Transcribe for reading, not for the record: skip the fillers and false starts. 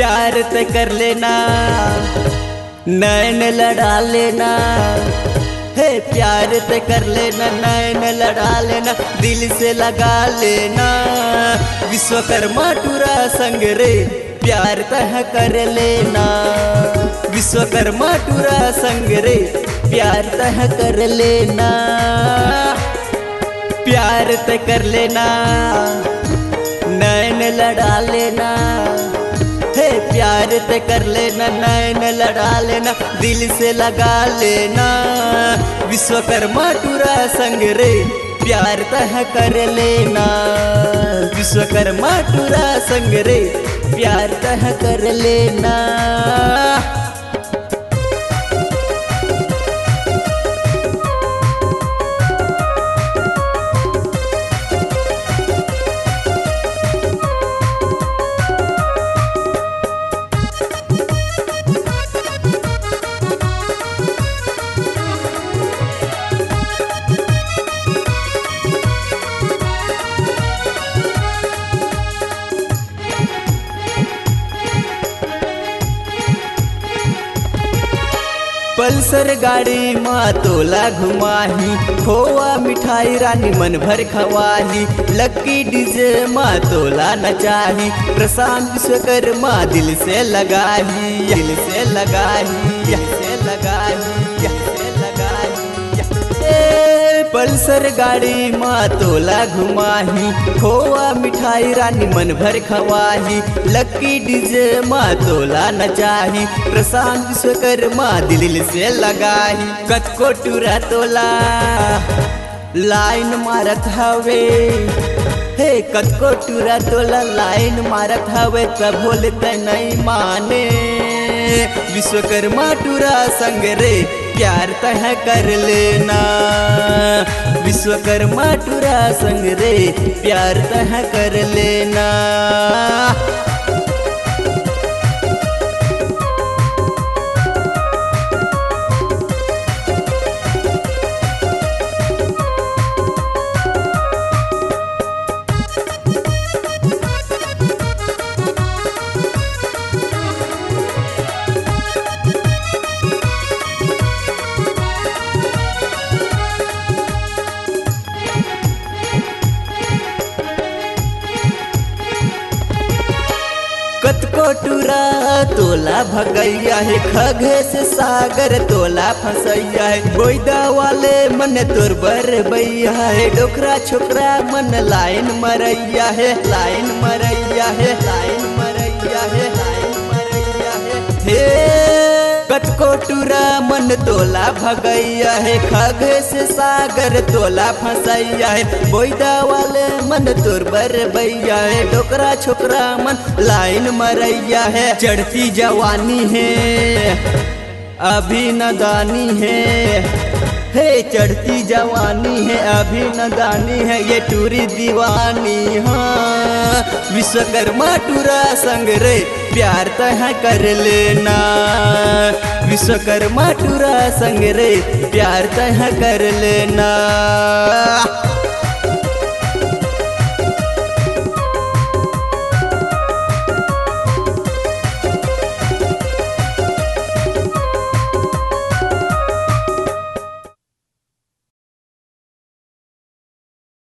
प्यार ते कर लेना, नैन लड़ा लेना। हे प्यार ते कर लेना, नैन लड़ा लेना, दिल से लगा लेना। विश्वकर्मा टूरा संग रे प्यार तह कर लेना। विश्वकर्मा टूरा संग रे प्यार तह कर लेना। प्यार ते कर लेना, नैन लड़ा लेना। हे प्यार ते कर लेना, नैन लड़ा लेना, दिल से लगा लेना। विश्वकर्मा टूरा संग रे प्यार तह कर लेना। विश्वकर्मा टूरा संग रे प्यार तह कर लेना। पल्सर गाड़ी माँ तोला घुमाही, खोआ मिठाई रानी मन भर खवाही। लक्की डीजे माँ तोला नचाही, प्रशांत विश्वकर्मा दिल से लगाही। दिल से लगाही, दिल से लगाही, दिल से लगाही। पल्सर गाड़ी माँ तोला घुमाही, खोआ मिठाई रानी मन भर खवाही। लक्की डीजे माँ तोला नचाही, प्रशांत विश्वकर्मा दिल से लगाही। कतको टूरा तोला लाइन मारत हवे, हे कतको टूरा तोला लाइन मारत हवे, तब बोलते नहीं माने। विश्वकर्मा टूरा संग रे प्यार तह कर लेना। विश्वकर्मा टूरा संग रे प्यार तह कर लेना। कतको टूरा तोला भगैया है, खगे से सागर तोला फंसैया है। गोइदा वाले मन तोर बर बैया है, डोकरा छोकरा मन लाइन मरैया है। लाइन मरैया है, लाइन मरैया है, लाइन मरैया है। हे कतको टूरा मन तोला भगैया है, खगे से सागर तोला फंसैया है। बोइदा वाले मन तोर बर बैया है, डोकरा छोकरा मन लाइन मरैया है। चढ़ती जवानी है अभी नदानी है, हे चढ़ती जवानी है अभी नदानी है, ये टूरी दीवानी। हाँ विश्वकर्मा टूरा संग रे प्यार तह कर लेना। विश्वकर्मा टूरा संग रे प्यार तह कर लेना।